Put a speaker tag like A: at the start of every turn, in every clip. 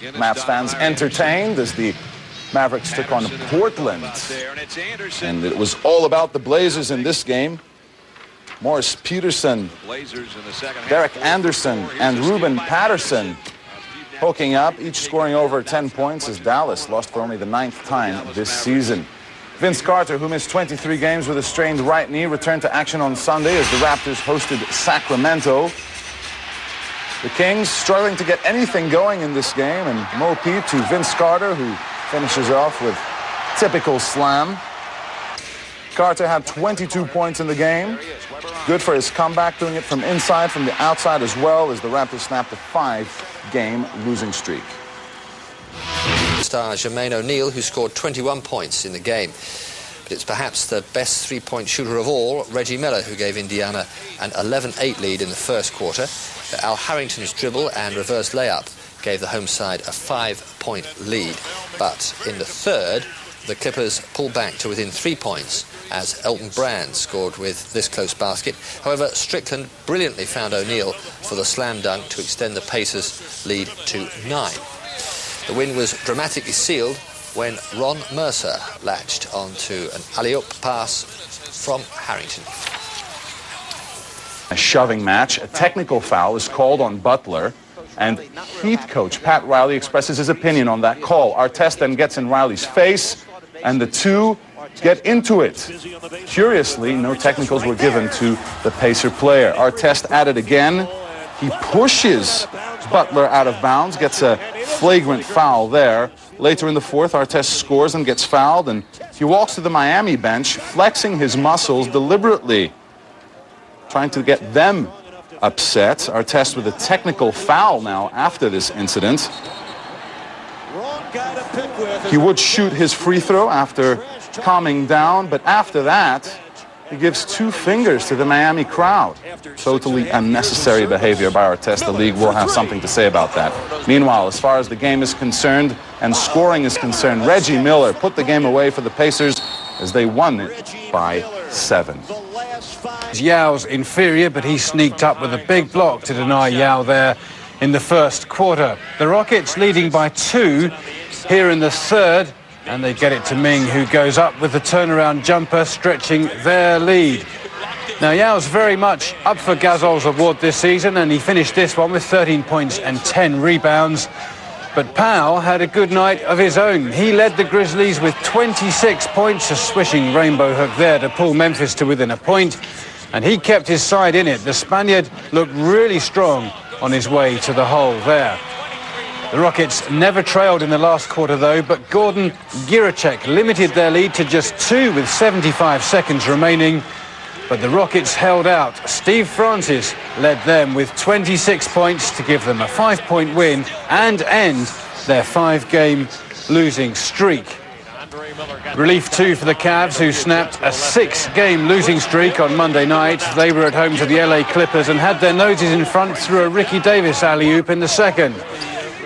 A: Mavs fans entertained as the Mavericks took on Portland. And it was all about the Blazers in this game. Morris Peterson, Derek Anderson, and Ruben Patterson hooking up, each scoring over 10 points as Dallas lost for only the 9th time this season. Vince Carter, who missed 23 games with a strained right knee, returned to action on Sunday as the Raptors hosted Sacramento. The Kings struggling to get anything going in this game, and Mo Pete to Vince Carter, who finishes off with typical slam. Carter had 22 points in the game. Good for his comeback, doing it from inside, from the outside as well, as the Raptors snapped a 5-game losing streak.
B: Star Jermaine O'Neal, who scored 21 points in the game. But it's perhaps the best three-point shooter of all, Reggie Miller, who gave Indiana an 11-8 lead in the first quarter. Al Harrington's dribble and reverse layup gave the home side a 5-point lead. But in the third, the Clippers pulled back to within 3 points as Elton Brand scored with this close basket. However, Strickland brilliantly found O'Neal for the slam dunk to extend the Pacers' lead to 9. The win was dramatically sealed when Ron Mercer latched onto an alley-oop pass from Harrington.
A: A shoving match. A technical foul is called on Butler, and Heat coach Pat Riley expresses his opinion on that call. Artest then gets in Riley's face, and the two get into it. Curiously, no technicals were given to the Pacer player. Artest at it again. He pushes Butler out of bounds, gets a flagrant foul there. Later in the fourth, Artest scores and gets fouled, and he walks to the Miami bench, flexing his muscles deliberately, trying to get them upset. Artest with a technical foul now after this incident. He would shoot his free throw after calming down, but after that, he gives 2 fingers to the Miami crowd. Totally unnecessary behavior by Artest. The league will have something to say about that. Meanwhile, as far as the game is concerned and scoring is concerned, Reggie Miller put the game away for the Pacers as they won it by 7.
C: Yao's inferior, but he sneaked up with a big block to deny Yao there in the first quarter. The Rockets leading by 2 here in the third, and they get it to Ming, who goes up with the turnaround jumper, stretching their lead. Now, Yao's very much up for Gasol's award this season, and he finished this one with 13 points and 10 rebounds. But Powell had a good night of his own. He led the Grizzlies with 26 points, a swishing rainbow hook there to pull Memphis to within a point, and he kept his side in it. The Spaniard looked really strong on his way to the hole there. The Rockets never trailed in the last quarter, though, but Gordon Giracek limited their lead to just 2 with 75 seconds remaining. But the Rockets held out. Steve Francis led them with 26 points to give them a 5-point win and end their 5-game losing streak. Relief too for the Cavs, who snapped a 6-game losing streak on Monday night. They were at home to the LA Clippers and had their noses in front through a Ricky Davis alley-oop in the second.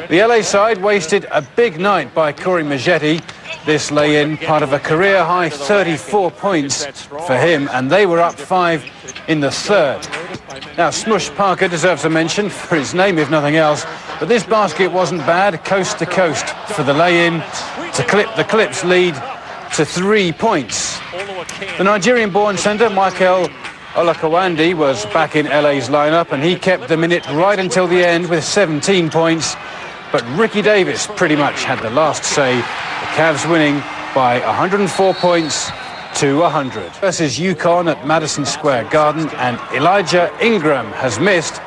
C: The LA side wasted a big night by Corey Maggette. This lay-in, part of a career-high 34 points for him, and they were up 5 in the third. Now, Smush Parker deserves a mention for his name, if nothing else, but this basket wasn't bad, coast to coast for the lay-in to clip the Clips' lead to 3 points. The Nigerian-born centre, Michael Olakawandi, was back in LA's lineup, and he kept them in it right until the end with 17 points. But Ricky Davis pretty much had the last say. The Cavs winning by 104 points to 100. Versus UConn at Madison Square Garden, and Elijah Ingram has missed,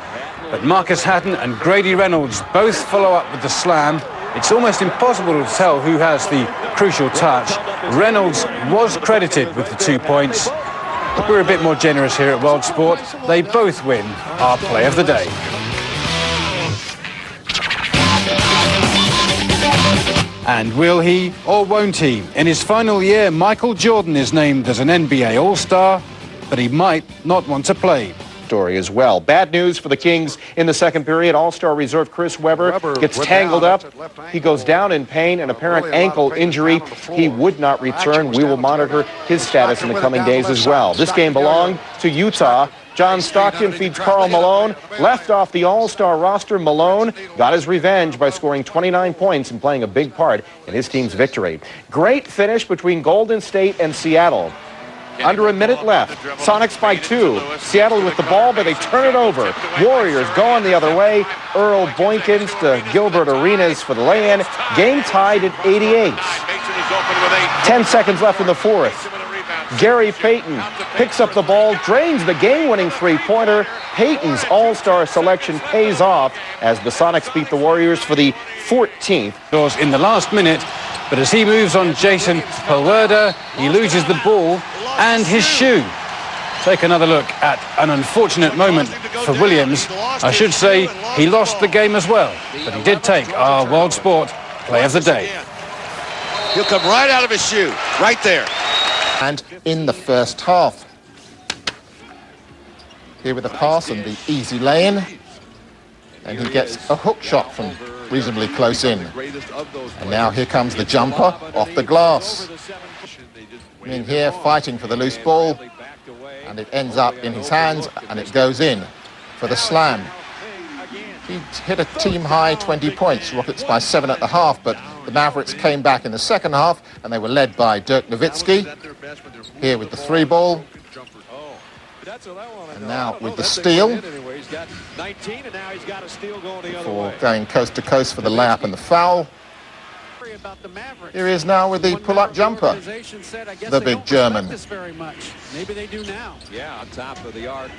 C: but Marcus Hatton and Grady Reynolds both follow up with the slam. It's almost impossible to tell who has the crucial touch. Reynolds was credited with the 2 points. We're a bit more generous here at World Sport. They both win our play of the day. And will he or won't he? In his final year, Michael Jordan is named as an NBA All-Star, but he might not want to play.
D: Story as well. Bad news for the Kings in the second period. All-Star reserve Chris Webber gets tangled up. He goes down in pain, an apparent ankle injury. He would not return. We will monitor his status in the coming days as well. This game belonged to Utah. John Stockton feeds Karl Malone. Left off the All-Star roster, Malone got his revenge by scoring 29 points and playing a big part in his team's victory. Great finish between Golden State and Seattle. Under a minute left. Sonics by 2. Seattle with the ball, but they turn it over. Warriors going the other way. Earl Boykins to Gilbert Arenas for the lay-in. Game tied at 88. 10 seconds left in the fourth. Gary Payton picks up the ball, drains the game-winning three-pointer. Payton's all-star selection pays off as the Sonics beat the Warriors for the 14th.
C: In the last minute, but as he moves on Jason Pulwerda, he loses the ball and his shoe. Take another look at an unfortunate moment for Williams. I should say he lost the game as well, but he did take our World Sport Play of the Day.
E: He'll come right out of his shoe, right there.
F: And in the first half. Here with the pass and the easy lay-in. And he gets a hook shot from reasonably close in. And now here comes the jumper off the glass. In here fighting for the loose ball. And it ends up in his hands and it goes in for the slam. He hit a team-high 20 points, Rockets by 7 at the half, but the Mavericks came back in the second half and they were led by Dirk Nowitzki. Here with the three ball. And now with the steal. Before going coast to coast for the layup and the foul. Here he is now with the pull-up jumper. The big German.
G: Maybe they do now. Yeah, on top of the arc.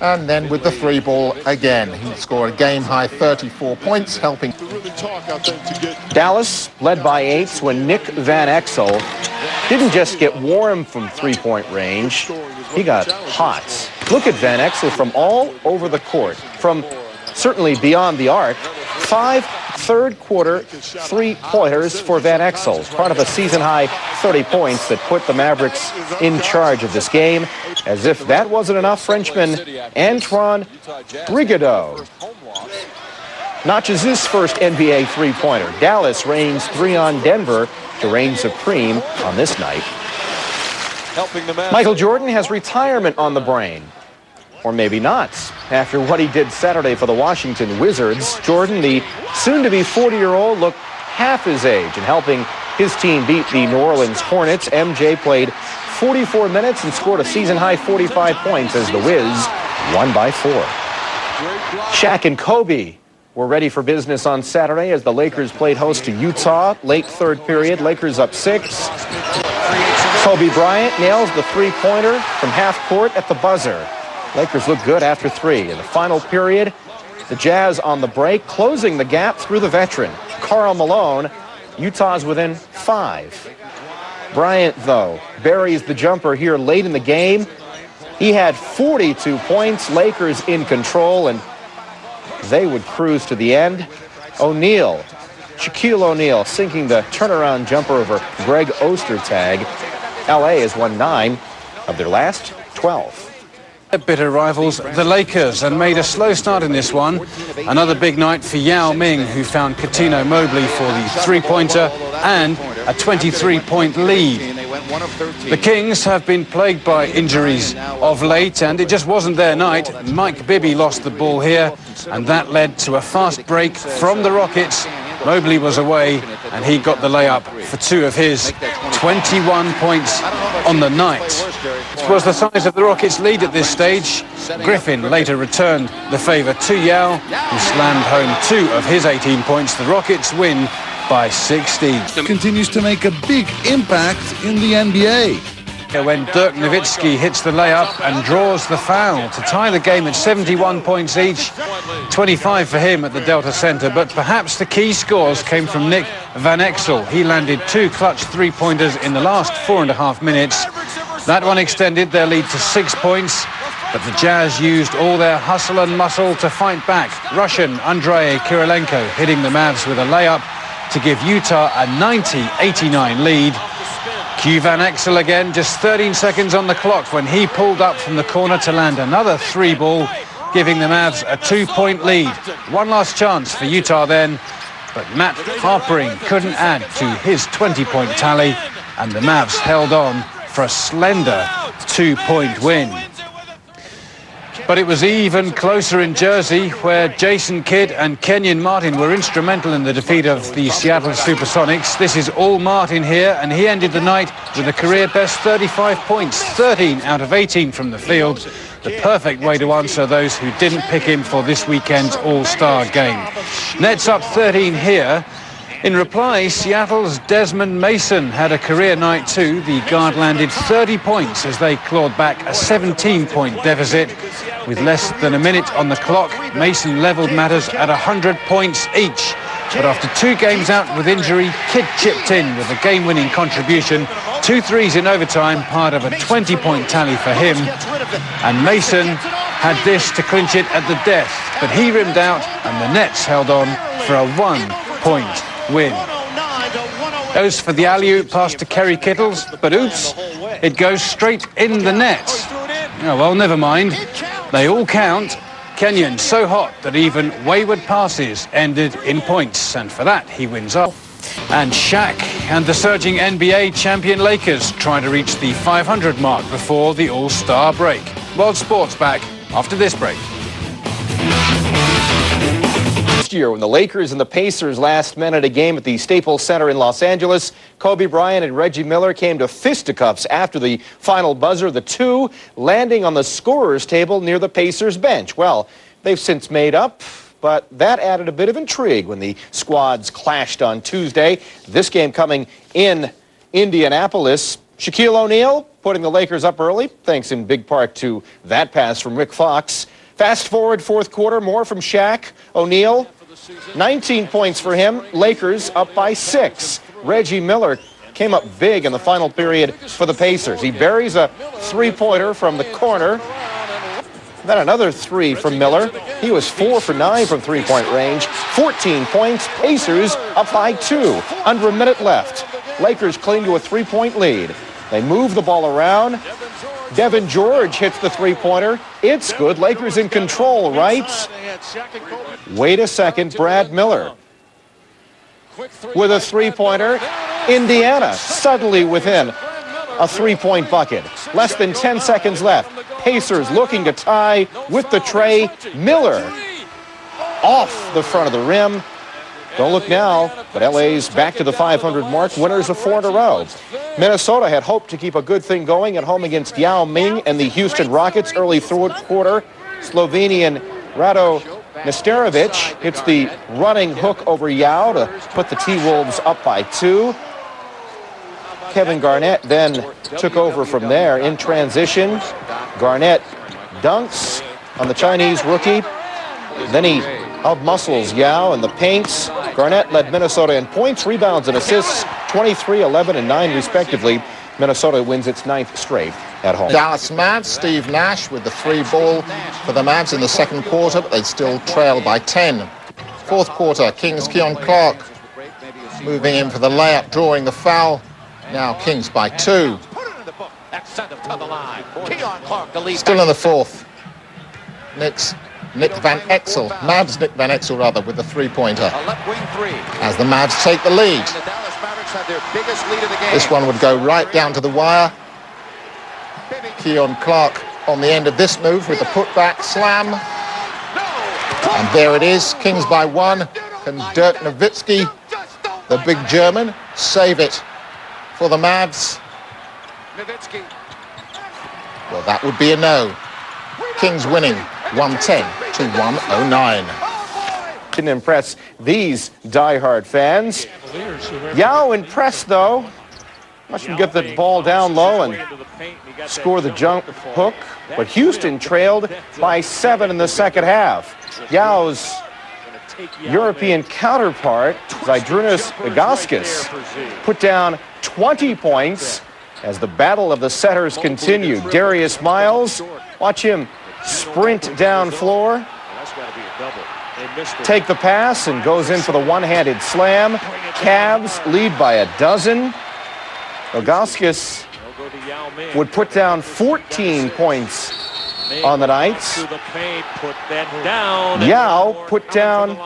F: And then with the three ball again. He scored a game-high 34 points, helping.
D: Dallas led by 8 when Nick Van Exel didn't just get warm from three-point range, he got hot. Look at Van Exel from all over the court, from certainly beyond the arc. 5 third-quarter three-pointers for Van Exel, part of a season-high 30 points that put the Mavericks in charge of this game. As if that wasn't enough, Frenchman Antoine Brigadeau notches his first NBA three-pointer. Dallas reigns 3 on Denver to reign supreme on this night. Michael Jordan has retirement on the brain. Or maybe not. After what he did Saturday for the Washington Wizards, Jordan, the soon-to-be 40-year-old, looked half his age in helping his team beat the New Orleans Hornets. MJ played 44 minutes and scored a season-high 45 points as the Wiz won by 4. Shaq and Kobe were ready for business on Saturday as the Lakers played host to Utah. Late third period, Lakers up 6. Kobe Bryant nails the three-pointer from half court at the buzzer. Lakers look good after 3. In the final period, the Jazz on the break, closing the gap through the veteran, Karl Malone. Utah's within 5. Bryant, though, buries the jumper here late in the game. He had 42 points, Lakers in control, and they would cruise to the end. O'Neal, Shaquille O'Neal, sinking the turnaround jumper over Greg Ostertag. LA has won 9 of their last 12.
C: Bitter rivals, the Lakers, and made a slow start in this one. Another big night for Yao Ming, who found Coutinho Mobley for the three-pointer and a 23-point lead. The Kings have been plagued by injuries of late, and it just wasn't their night. Mike Bibby lost the ball here, and that led to a fast break from the Rockets. Mobley was away, and he got the layup for 2 of his 21 points on the night. It was the size of the Rockets' lead at this stage. Griffin later returned the favour to Yao, who slammed home 2 of his 18 points. The Rockets win by 16.
H: Continues to make a big impact in the NBA.
C: When Dirk Nowitzki hits the layup and draws the foul to tie the game at 71 points each, 25 for him at the Delta Center. But perhaps the key scores came from Nick Van Exel. He landed 2 clutch three-pointers in the last 4.5 minutes. That one extended their lead to 6 points, but the Jazz used all their hustle and muscle to fight back. Russian Andrei Kirilenko hitting the Mavs with a layup to give Utah a 90-89 lead. Q Van Exel again, just 13 seconds on the clock when he pulled up from the corner to land another 3-ball, giving the Mavs a 2-point lead. One last chance for Utah then, but Matt Harpering couldn't add to his 20-point tally, and the Mavs held on for a slender 2-point win. But it was even closer in Jersey, where Jason Kidd and Kenyon Martin were instrumental in the defeat of the Seattle Supersonics. This is all Martin here, and he ended the night with a career-best 35 points, 13 out of 18 from the field. The perfect way to answer those who didn't pick him for this weekend's All-Star game. Nets up 13 here. In reply, Seattle's Desmond Mason had a career night too. The guard landed 30 points as they clawed back a 17-point deficit. With less than a minute on the clock, Mason levelled matters at 100 points each. But after 2 games out with injury, Kidd chipped in with a game-winning contribution. 2 threes in overtime, part of a 20-point tally for him. And Mason had this to clinch it at the death, but he rimmed out and the Nets held on for a 1-point win. Goes for the alley-oop pass to Kerry Kittles, but oops, it goes straight in the net. Oh, well, never mind. They all count. Kenyon so hot that even wayward passes ended in points, and for that he wins up. And Shaq and the surging NBA champion Lakers try to reach the 500 mark before the All-Star break. World Sports back after this break.
D: Year when the Lakers and the Pacers last met at a game at the Staples Center in Los Angeles, Kobe Bryant and Reggie Miller came to fisticuffs after the final buzzer, the two landing on the scorer's table near the Pacers bench. Well, they've since made up, but that added a bit of intrigue when the squads clashed on Tuesday. This game coming in Indianapolis. Shaquille O'Neal putting the Lakers up early, thanks in big part to that pass from Rick Fox. Fast forward fourth quarter, more from Shaq. O'Neal, 19 points for him. Lakers up by 6. Reggie Miller came up big in the final period for the Pacers. He buries a three-pointer from the corner. Then another 3 from Miller. He was 4 for 9 from three-point range. 14 points. Pacers up by 2. Under a minute left. Lakers cling to a 3-point lead. They move the ball around. Devin George hits the three-pointer. It's good. Lakers in control, right? Wait a second. Brad Miller with a three-pointer. Indiana suddenly within a 3-point bucket. Less than 10 seconds left. Pacers looking to tie with the tray. Miller off the front of the rim. Don't look now, but LA's back to the 500 mark, winners of 4 in a row. Minnesota had hoped to keep a good thing going at home against Yao Ming and the Houston Rockets early third quarter. Slovenian Rado Nesterovic hits the running hook over Yao to put the T-Wolves up by 2. Kevin Garnett then took over from there in transition. Garnett dunks on the Chinese rookie. Then he outmuscles Yao in the paints. Garnett led Minnesota in points, rebounds, and assists, 23, 11, and 9 respectively. Minnesota wins its 9th straight at home.
F: Dallas Mavs, Steve Nash with the 3-ball for the Mavs in the second quarter, but they still trail by 10. Fourth quarter, Kings' Keon Clark moving in for the layup, drawing the foul. Now Kings by 2. Still in the fourth. Nick Van Exel, Mavs Nick Van Exel rather, with the 3-pointer. As the Mavs take the lead. This one would go right down to the wire. Keon Clark on the end of this move with the putback slam. And there it is, Kings by 1. Can Dirk Nowitzki, the big German, save it for the Mavs? Well, that would be a no. Kings winning 110 to 109.
D: Didn't impress these diehard fans. Yao impressed, though. Watch him get the ball down low and score the jump hook. But Houston trailed by 7 in the second half. Yao's European counterpart, Zydrunas Ilgauskas, put down 20 points as the battle of the setters continued. Darius Miles, watch him sprint down floor, take the pass, and goes in for the one-handed slam. Cavs lead by a dozen. Ilgauskas would put down 14 points on the night. Yao put down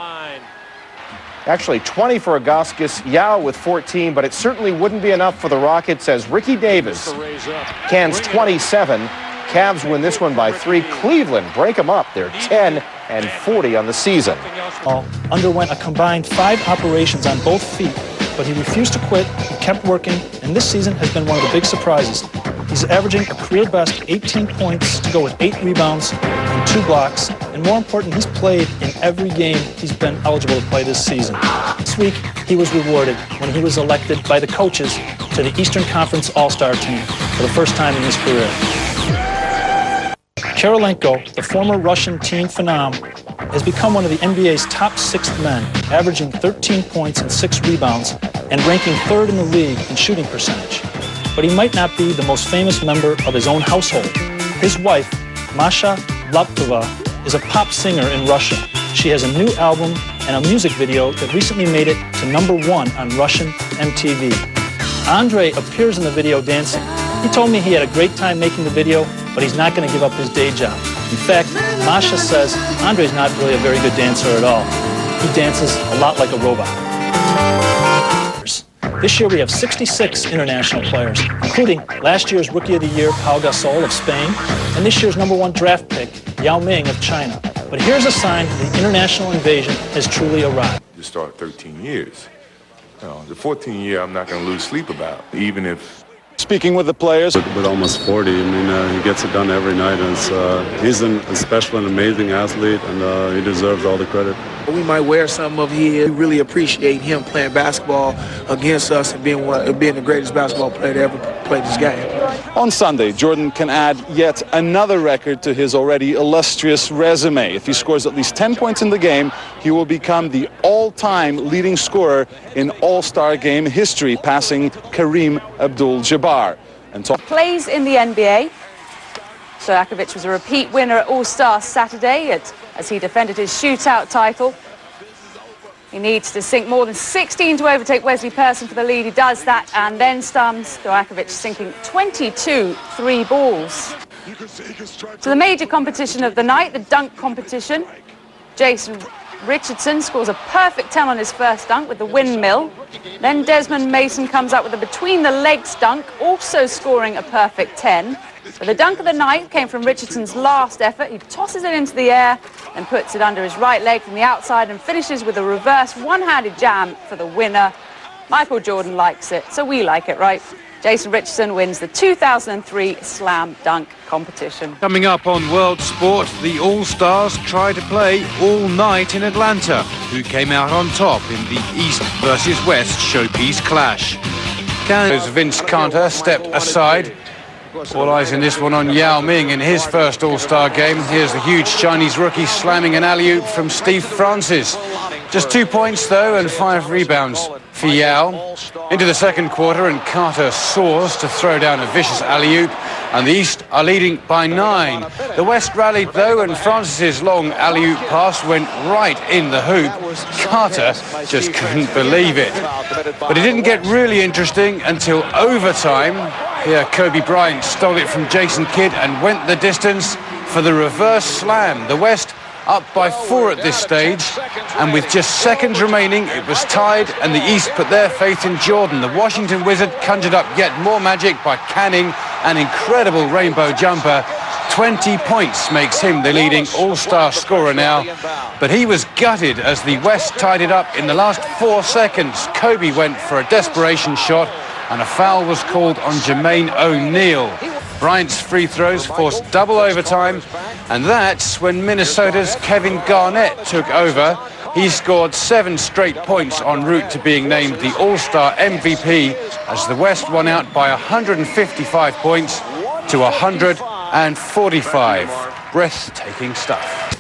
D: actually 20 for Ilgauskas, Yao with 14, but it certainly wouldn't be enough for the Rockets as Ricky Davis cans 27 Cavs win this one by 3. Cleveland break them up. They're 10-40 on the season.
I: Underwent a combined 5 operations on both feet, but he refused to quit. He kept working, and this season has been one of the big surprises. He's averaging a career-best 18 points to go with 8 rebounds and 2 blocks. And more important, he's played in every game he's been eligible to play this season. This week, he was rewarded when he was elected by the coaches to the Eastern Conference All-Star team for the first time in his career. Kirilenko, the former Russian teen phenom, has become one of the NBA's top 6th men, averaging 13 points and 6 rebounds and ranking 3rd in the league in shooting percentage. But he might not be the most famous member of his own household. His wife, Masha Laptova, is a pop singer in Russia. She has a new album and a music video that recently made it to #1 on Russian MTV. Andre appears in the video dancing. He told me he had a great time making the video, but he's not going to give up his day job. In fact, Masha says Andre's not really a very good dancer at all. He dances a lot like a robot. This year we have 66 international players, including last year's Rookie of the Year, Pau Gasol of Spain, and this year's #1 draft pick, Yao Ming of China. But here's a sign the international invasion has truly arrived.
J: You start 13 years. The 14th year I'm not going to lose sleep about, even if...
A: Speaking with the players.
K: With almost 40, I mean, he gets it done every night. And he's a special and amazing athlete, and he deserves all the credit.
L: We might wear some of his. We really appreciate him playing basketball against us and being the greatest basketball player to ever play this game.
A: On Sunday, Jordan can add yet another record to his already illustrious resume. If he scores at least 10 points in the game, he will become the all-time leading scorer in All-Star game history, passing Kareem Abdul-Jabbar.
M: Plays in the NBA. Stojakovic was a repeat winner at All-Star Saturday as he defended his shootout title. He needs to sink more than 16 to overtake Wesley Person for the lead. He does that and then some. Stojakovic sinking 22 3 balls. So the major competition of the night, the dunk competition. Jason Richardson scores a perfect 10 on his first dunk with the windmill. Then Desmond Mason comes up with a between-the-legs dunk, also scoring a perfect 10. But the dunk of the night came from Richardson's last effort. He tosses it into the air and puts it under his right leg from the outside and finishes with a reverse one-handed jam for the winner. Michael Jordan likes it, so we like it, right? Jason Richardson wins the 2003 Slam Dunk competition.
C: Coming up on World Sport, the All-Stars try to play all night in Atlanta. Who came out on top in the East versus West showpiece clash? As Vince Carter stepped aside. All eyes in this one on Yao Ming in his first All-Star game. Here's the huge Chinese rookie slamming an alley-oop from Steve Francis. Just 2 points, though, and 5 rebounds for Yao. Into the second quarter, and Carter soars to throw down a vicious alley-oop, and the East are leading by 9. The West rallied, though, and Francis's long alley-oop pass went right in the hoop. Carter just couldn't believe it. But it didn't get really interesting until overtime. Here, Kobe Bryant stole it from Jason Kidd and went the distance for the reverse slam. The West up by 4 at this stage, and with just seconds remaining, it was tied, and the East put their faith in Jordan. The Washington Wizard conjured up yet more magic by canning an incredible rainbow jumper. 20 points makes him the leading All-Star scorer now, but he was gutted as the West tied it up in the last 4 seconds. Kobe went for a desperation shot, and a foul was called on Jermaine O'Neal. Bryant's free throws forced double overtime, and that's when Minnesota's Kevin Garnett took over. He scored 7 straight points en route to being named the All-Star MVP as the West won out by 155 points to 145. Breathtaking stuff.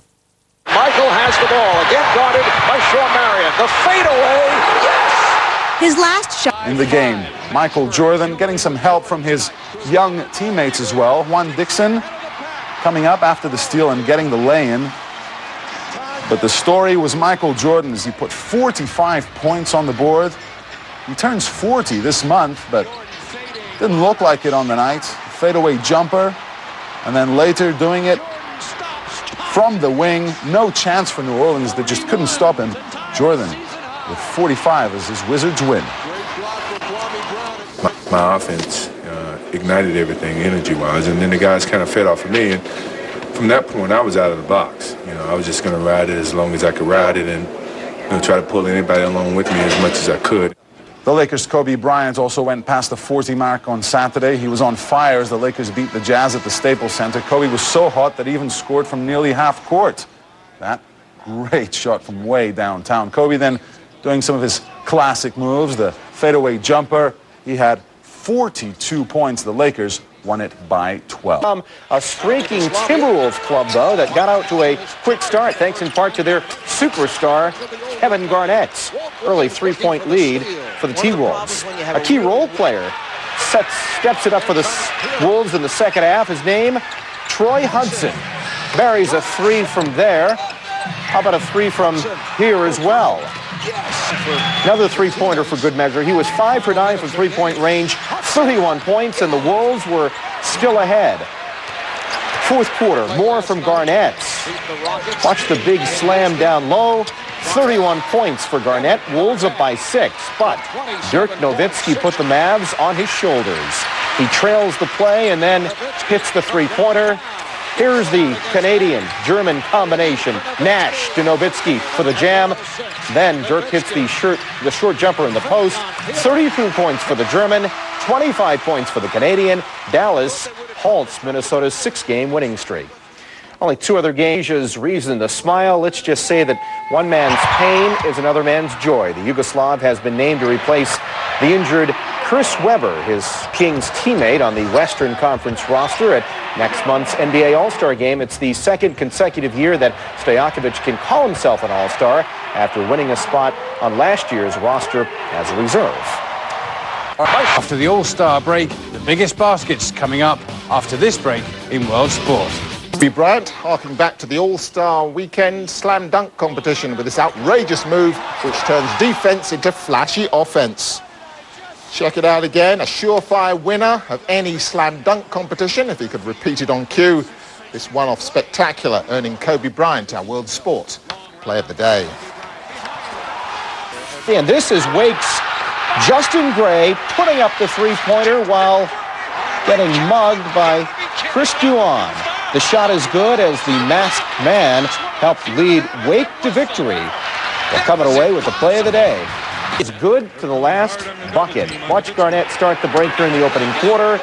E: Michael has the ball, again guarded by Shawn Marion. The fadeaway, yes!
M: His last shot
A: in the game. Michael Jordan getting some help from his young teammates as well. Juan Dixon coming up after the steal and getting the lay-in. But the story was Michael Jordan as he put 45 points on the board. He turns 40 this month, but didn't look like it on the night. Fadeaway jumper, and then later doing it from the wing. No chance for New Orleans. They just couldn't stop him. Jordan with 45 as his Wizards win.
J: My offense ignited everything energy-wise, and then the guys kind of fed off of me. And from that point, I was out of the box. I was just going to ride it as long as I could ride it, and try to pull anybody along with me as much as I could.
A: The Lakers' Kobe Bryant also went past the 40 mark on Saturday. He was on fire as the Lakers beat the Jazz at the Staples Center. Kobe was so hot that he even scored from nearly half court. That great shot from way downtown. Kobe then doing some of his classic moves, the fadeaway jumper. He had 42 points. The Lakers won it by 12.
D: A streaking Timberwolves club, though, that got out to a quick start thanks in part to their superstar, Kevin Garnett's early three-point lead for the T-Wolves. A key role player steps it up for the Wolves in the second half. His name, Troy Hudson. Buries a three from there. How about a three from here as well? Another three-pointer for good measure. He was 5 for 9 from three-point range, 31 points, and the Wolves were still ahead. Fourth quarter, more from Garnett. Watch the big slam down low. 31 points for Garnett. Wolves up by 6, but Dirk Nowitzki put the Mavs on his shoulders. He trails the play and then hits the three-pointer. Here's the Canadian-German combination. Nash to Nowitzki for the jam. Then Dirk hits the short jumper in the post. 32 points for the German, 25 points for the Canadian. Dallas halts Minnesota's 6-game winning streak. Only 2 other games is reason to smile. Let's just say that one man's pain is another man's joy. The Yugoslav has been named to replace the injured Chris Webber, his Kings teammate on the Western Conference roster at next month's NBA All-Star Game. It's the second consecutive year that Stojakovic can call himself an All-Star after winning a spot on last year's roster as a reserve.
C: After the All-Star break, the biggest baskets coming up after this break in World Sport.
F: Kobe Bryant harking back to the All-Star Weekend slam dunk competition with this outrageous move which turns defense into flashy offense. Check it out again, a surefire winner of any slam dunk competition. If he could repeat it on cue, this one-off spectacular, earning Kobe Bryant our World Sport Play of the Day.
D: And this is Wake's Justin Gray putting up the three-pointer while getting mugged by Chris Duan. The shot is good as the masked man helped lead Wake to victory. They're coming away with the Play of the Day. It's good to the last bucket. Watch Garnett start the break during the opening quarter.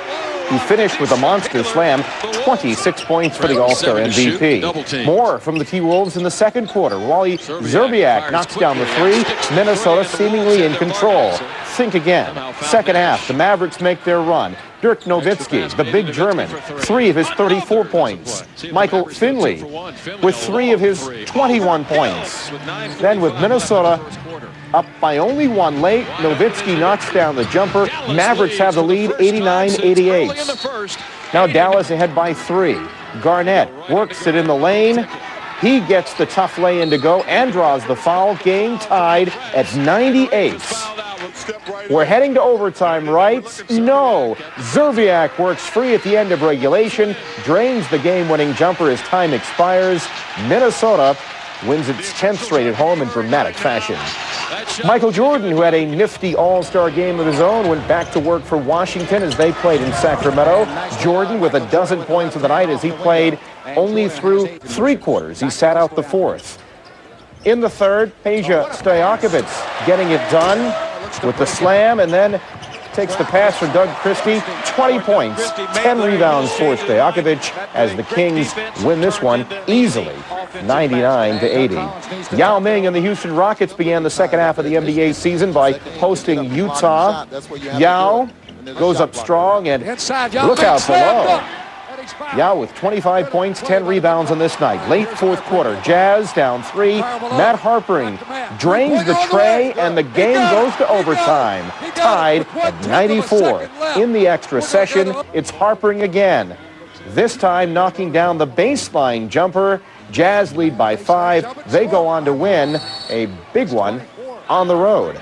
D: He finished with a monster slam, 26 points for the All-Star MVP. More from the T-Wolves in the second quarter. Wally Zerbiak knocks down the three. Minnesota seemingly in control. Think again. Second half, the Mavericks make their run. Dirk Nowitzki, the big German, 3 of his 34 points. Michael Finley with 3 of his 21 points. Then with Minnesota up by only 1 late, Nowitzki knocks down the jumper. Mavericks have the lead, 89-88. Now Dallas ahead by 3. Garnett works it in the lane. He gets the tough lay-in to go and draws the foul. Game tied at 98. We're heading to overtime, right? No. Zerbiak works free at the end of regulation, drains the game-winning jumper as time expires. Minnesota wins its 10th straight at home in dramatic fashion. Michael Jordan, who had a nifty all-star game of his own, went back to work for Washington as they played in Sacramento. Jordan with 12 points of the night as he played only through 3 quarters. He sat out the 4th. In the third, Peja Stojakovic getting it done with the slam and then takes the pass for Doug Christie. 20 points, 10 rebounds for Stojakovic as the Kings win this one easily, 99-80. Yao Ming and the Houston Rockets began the second half of the NBA season by hosting Utah. Yao goes up strong and look out below. Yao with 25 points, 10 rebounds on this night. Late fourth quarter, Jazz down 3. Matt Harpering drains the tray, and the game goes to overtime. Tied at 94. In the extra session, it's Harpering again. This time knocking down the baseline jumper. Jazz lead by 5. They go on to win a big one on the road.